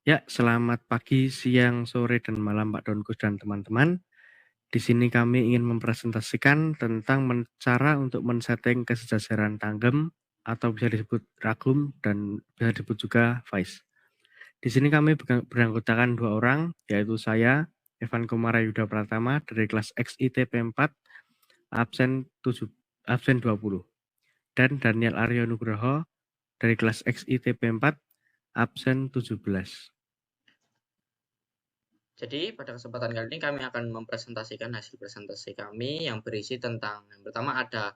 Ya, selamat pagi, siang, sore, dan malam Pak Donkus dan teman-teman. Di sini kami ingin mempresentasikan tentang cara untuk men-setting kesejajaran tanggem atau bisa disebut ragum dan bisa disebut juga vice. Di sini kami beranggotakan 2 orang, yaitu saya, Evan Komara Yuda Pratama dari kelas XITP 4, absen 20, dan Daniel Aryo Nugroho dari kelas XITP 4, absen 17. Jadi pada kesempatan kali ini kami akan mempresentasikan hasil presentasi kami yang berisi tentang yang pertama ada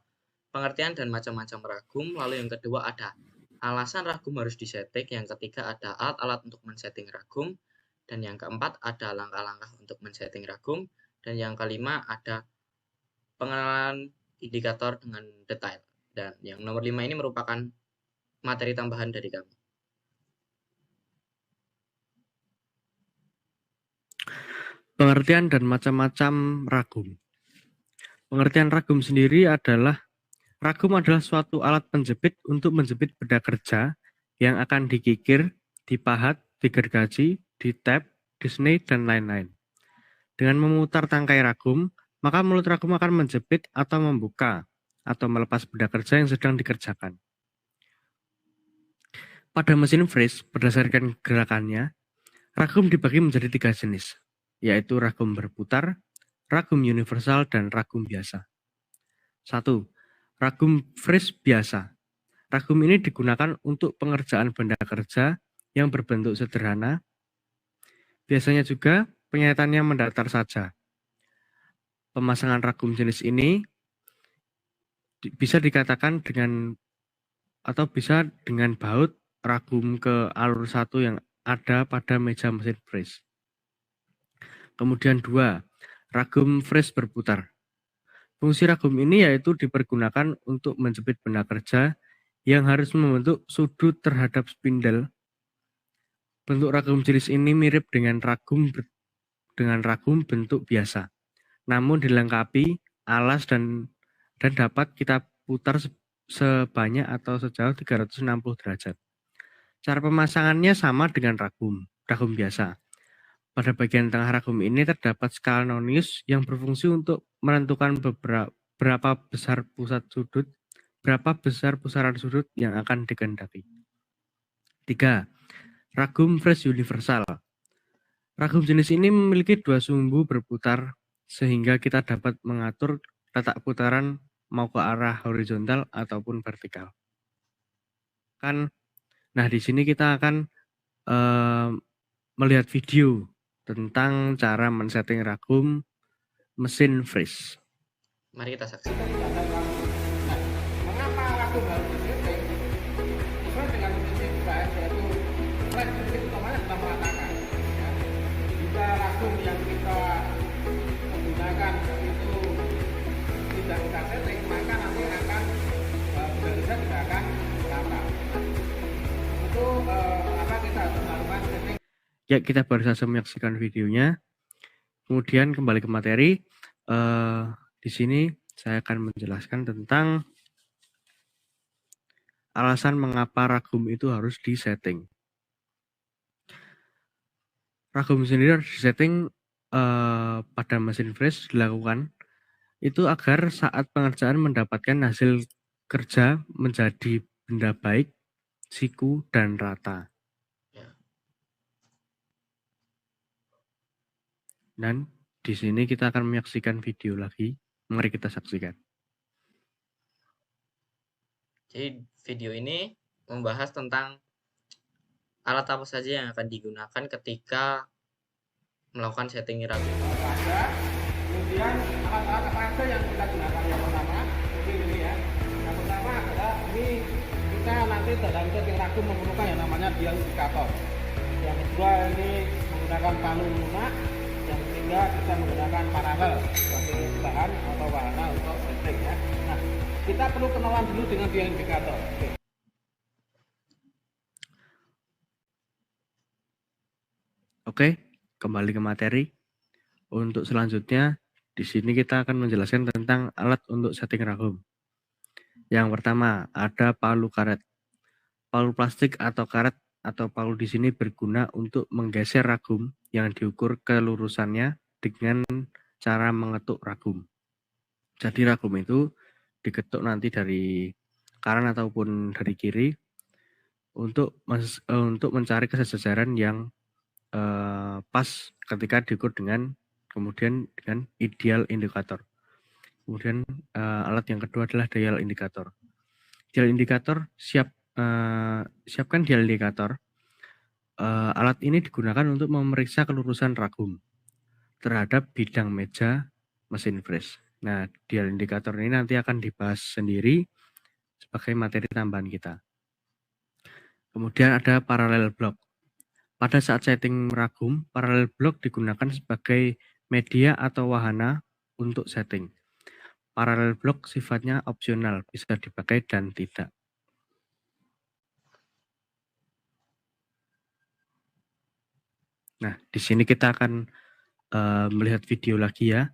pengertian dan macam-macam ragum, lalu yang kedua ada alasan ragum harus disetting, yang ketiga ada alat-alat untuk men-setting ragum, dan yang keempat ada langkah-langkah untuk men-setting ragum, dan yang kelima ada pengenalan indikator dengan detail. Dan yang nomor 5 ini merupakan materi tambahan dari kami. Pengertian dan macam-macam ragum. Pengertian ragum sendiri adalah ragum adalah suatu alat penjepit untuk menjepit benda kerja yang akan dikikir, dipahat, digergaji, ditap, disney, dan lain-lain. Dengan memutar tangkai ragum, maka mulut ragum akan menjepit atau membuka atau melepas benda kerja yang sedang dikerjakan. Pada mesin fris, berdasarkan gerakannya, ragum dibagi menjadi 3 jenis, yaitu ragum berputar, ragum universal, dan ragum biasa. 1. Ragum fris biasa. Ragum ini digunakan untuk pengerjaan benda kerja yang berbentuk sederhana. Biasanya juga penyaitannya mendatar saja. Pemasangan ragum jenis ini bisa dikatakan dengan atau bisa dengan baut ragum ke alur 1 yang ada pada meja mesin fris. Kemudian 2. Ragum fris berputar. Fungsi ragum ini yaitu dipergunakan untuk menjepit benda kerja yang harus membentuk sudut terhadap spindle. Bentuk ragum jenis ini mirip dengan ragum bentuk biasa, namun dilengkapi alas dan dapat kita putar sebanyak atau sejauh 360 derajat. Cara pemasangannya sama dengan ragum biasa. Pada bagian tengah ragum ini terdapat skala nonius yang berfungsi untuk menentukan berapa besar pusaran sudut yang akan dikehendaki. 3. Ragum fris universal. Ragum jenis ini memiliki 2 sumbu berputar sehingga kita dapat mengatur letak putaran mau ke arah horizontal ataupun vertikal. Nah, di sini kita akan melihat video tentang cara men-setting ragum mesin fris. Mari kita saksikan. Mengapa ragum harus disetting? Sesuai dengan prinsip saya, yaitu prinsip utamanya kita mengatakan, jika ragum yang kita gunakan itu tidak kita setting, maka nanti akan benda tidak akan rata. Itu kita harus melakukan setting. Ya, kita baru saja menyaksikan videonya. Kemudian kembali ke materi. Di sini saya akan menjelaskan tentang alasan mengapa ragum itu harus disetting. Ragum sendiri harus disetting pada mesin fris dilakukan itu agar saat pengerjaan mendapatkan hasil kerja menjadi benda baik, siku, dan rata. Dan di sini kita akan menyaksikan video lagi. Mari kita saksikan. Jadi video ini membahas tentang alat apa saja yang akan digunakan ketika melakukan setting ragum. Kemudian alat-alat apa saja yang kita gunakan? Yang pertama, ini ya. Yang pertama adalah ini kita nanti dalam setting ragum memerlukan yang namanya dial indikator. Yang kedua ini menggunakan palu lunak. Yang ketiga kita menggunakan paralel sebagai bahan atau wahana untuk setting ya. Nah, kita perlu kenalan dulu dengan dial indikator. Oke, kembali ke materi. Untuk selanjutnya, di sini kita akan menjelaskan tentang alat untuk setting ragum. Yang pertama, ada palu karet. Palu plastik atau karet atau palu di sini berguna untuk menggeser ragum yang diukur kelurusannya dengan cara mengetuk ragum. Jadi ragum itu diketuk nanti dari kanan ataupun dari kiri untuk mencari kesejajaran yang pas ketika diukur dengan ideal indikator. Kemudian alat yang kedua adalah dial indikator. Dial indikator siapkan dial indikator. Alat ini digunakan untuk memeriksa kelurusan ragum terhadap bidang meja mesin freeze. Nah, dial indikator ini nanti akan dibahas sendiri sebagai materi tambahan kita. Kemudian ada parallel block. Pada saat setting ragum, parallel block digunakan sebagai media atau wahana untuk setting. Parallel block sifatnya opsional, bisa dipakai dan tidak. Nah, di sini kita akan melihat video lagi ya.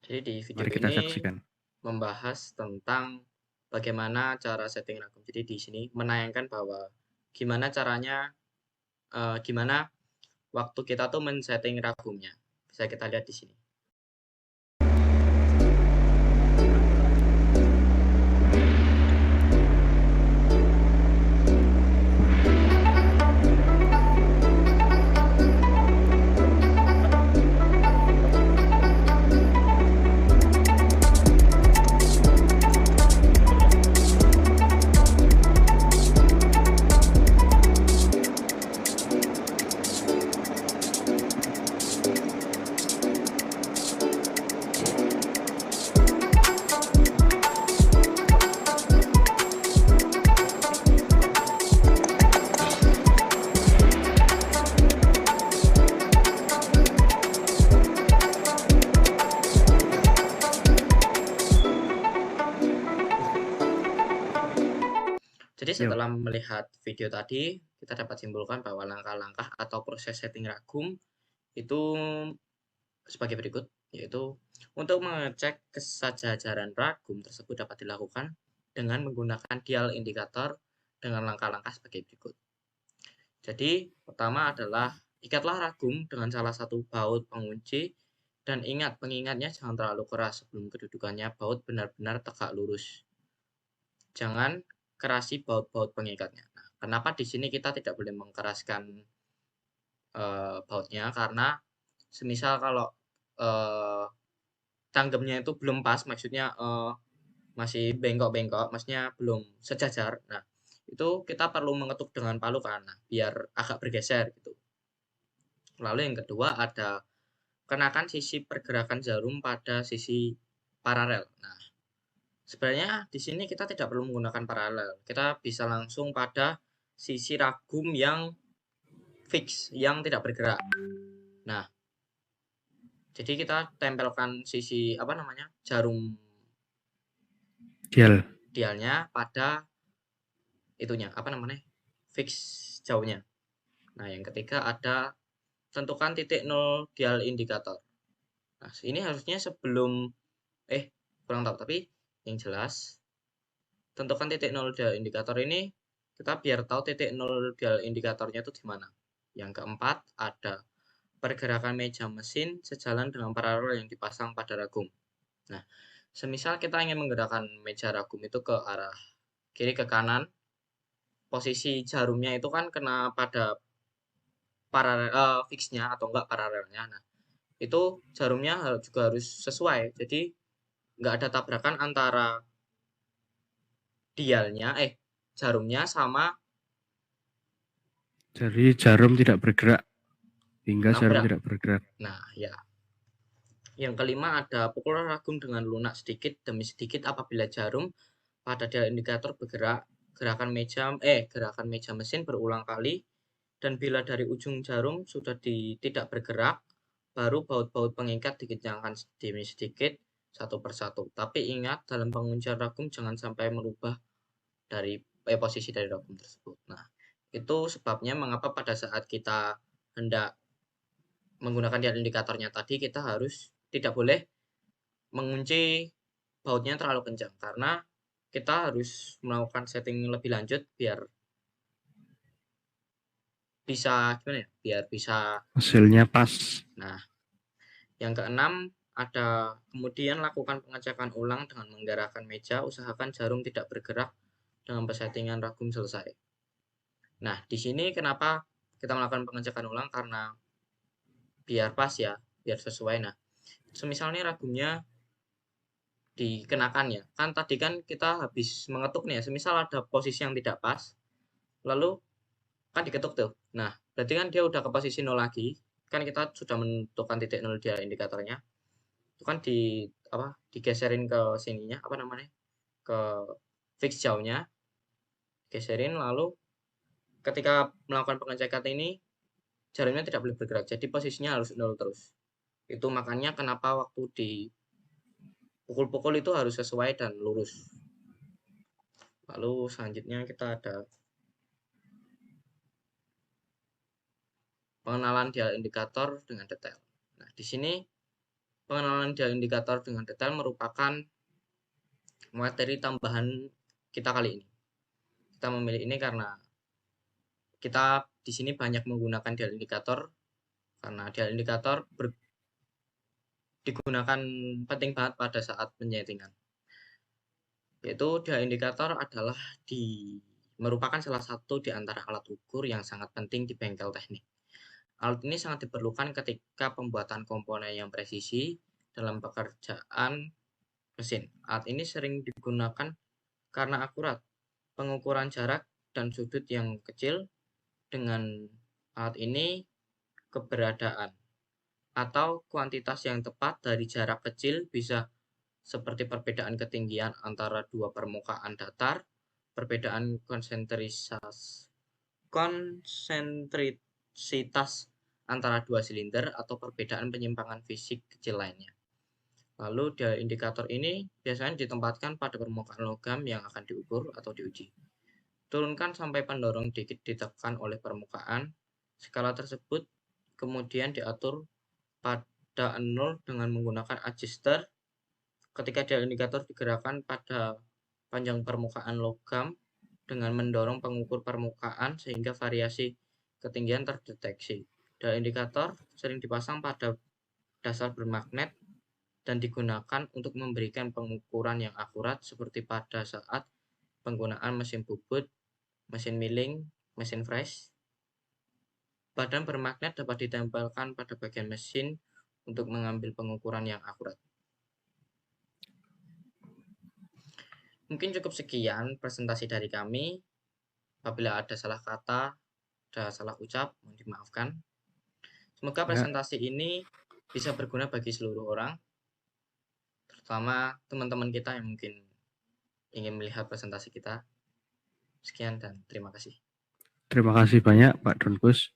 Jadi di video Mari kita ini saksikan. membahas tentang bagaimana cara setting ragum. Jadi di sini menayangkan bahwa gimana caranya, gimana waktu kita tuh men-setting ragumnya. Bisa kita lihat di sini. Jadi setelah melihat video tadi, kita dapat simpulkan bahwa langkah-langkah atau proses setting ragum itu sebagai berikut, yaitu untuk mengecek kesejajaran ragum tersebut dapat dilakukan dengan menggunakan dial indikator dengan langkah-langkah sebagai berikut. Jadi, pertama adalah ikatlah ragum dengan salah satu baut pengunci dan ingat pengingatnya jangan terlalu keras sebelum kedudukannya baut benar-benar tegak lurus. Jangan kerasi baut-baut pengikatnya. Nah, kenapa di sini kita tidak boleh mengkeraskan bautnya? Karena semisal kalau canggemnya itu belum pas, maksudnya masih bengkok-bengkok, maksudnya belum sejajar. Nah, itu kita perlu mengetuk dengan palu karena biar agak bergeser gitu. Lalu yang kedua ada kenakan sisi pergerakan jarum pada sisi paralel. Nah, sebenarnya di sini kita tidak perlu menggunakan paralel. Kita bisa langsung pada sisi ragum yang fix, yang tidak bergerak. Nah, jadi kita tempelkan sisi jarum dialnya pada itunya, fix jauhnya. Nah, yang ketiga ada tentukan titik 0 dial indikator. Nah, ini harusnya sebelum kurang tahu, tapi yang jelas tentukan titik 0 dial indikator ini kita biar tahu titik 0 dial indikatornya itu di mana. Yang keempat ada pergerakan meja mesin sejalan dengan paralel yang dipasang pada ragum. Nah, semisal kita ingin menggerakkan meja ragum itu ke arah kiri ke kanan, posisi jarumnya itu kan kena pada paralel fixnya atau enggak paralelnya. Nah, itu jarumnya juga harus sesuai. Jadi nggak ada tabrakan antara dialnya jarumnya sama, jadi jarum tidak bergerak hingga jarum tidak bergerak. Nah, ya. Yang kelima ada pukul ragum dengan lunak sedikit demi sedikit apabila jarum pada dial indikator bergerak. Gerakan meja mesin berulang kali, dan bila dari ujung jarum sudah tidak bergerak, baru baut-baut pengikat dikencangkan demi sedikit satu persatu. Tapi ingat, dalam penguncian ragum jangan sampai merubah dari posisi dari ragum tersebut. Nah, itu sebabnya mengapa pada saat kita hendak menggunakan dial indikatornya tadi kita harus tidak boleh mengunci bautnya terlalu kencang, karena kita harus melakukan setting lebih lanjut biar bisa gimana ya? Biar bisa. Hasilnya pas. Nah, yang keenam ada kemudian lakukan pengecekan ulang dengan menggerakkan meja, usahakan jarum tidak bergerak dengan pesettingan ragum selesai. Nah, di sini kenapa kita melakukan pengecekan ulang? Karena biar pas ya, biar sesuai. Nah, semisalnya ragumnya dikenakan ya, kan tadi kan kita habis mengetuk nih ya, semisal ada posisi yang tidak pas, lalu kan diketuk tuh. Nah, berarti kan dia udah ke posisi 0 lagi, kan kita sudah menentukan titik 0 dia indikatornya. Itu kan digeserin ke sininya, apa namanya? Ke fix jauhnya. Geserin, lalu ketika melakukan pengecekan ini jarumnya tidak boleh bergerak. Jadi posisinya harus 0 terus. Itu makanya kenapa waktu di pukul-pukul itu harus sesuai dan lurus. Lalu selanjutnya kita ada pengenalan dial indikator dengan detail. Nah, di sini pengenalan dial indikator dengan detail merupakan materi tambahan kita kali ini. Kita memilih ini karena kita di sini banyak menggunakan dial indikator, karena dial indikator digunakan penting banget pada saat penyetingan. Yaitu dial indikator adalah merupakan salah satu di antara alat ukur yang sangat penting di bengkel teknik. Alat ini sangat diperlukan ketika pembuatan komponen yang presisi dalam pekerjaan mesin. Alat ini sering digunakan karena akurat, pengukuran jarak dan sudut yang kecil. Dengan alat ini, keberadaan atau kuantitas yang tepat dari jarak kecil bisa seperti perbedaan ketinggian antara dua permukaan datar, perbedaan konsentrisitas antara dua silinder, atau perbedaan penyimpangan fisik kecil lainnya. Lalu dial indikator ini biasanya ditempatkan pada permukaan logam yang akan diukur atau diuji. Turunkan sampai pendorong dikit ditekan oleh permukaan. Skala tersebut kemudian diatur pada 0 dengan menggunakan adjuster. Ketika dial indikator digerakkan pada panjang permukaan logam dengan mendorong pengukur permukaan sehingga variasi ketinggian terdeteksi. Dial indikator sering dipasang pada dasar bermagnet dan digunakan untuk memberikan pengukuran yang akurat seperti pada saat penggunaan mesin bubut, mesin milling, mesin fresh. Badan bermagnet dapat ditempelkan pada bagian mesin untuk mengambil pengukuran yang akurat. Mungkin cukup sekian presentasi dari kami. Apabila ada salah kata, ada salah ucap, mohon dimaafkan. Semoga presentasi ini bisa berguna bagi seluruh orang, terutama teman-teman kita yang mungkin ingin melihat presentasi kita. Sekian dan terima kasih. Terima kasih banyak Pak Donkus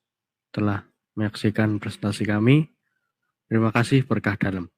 telah menyaksikan presentasi kami. Terima kasih, berkah dalam.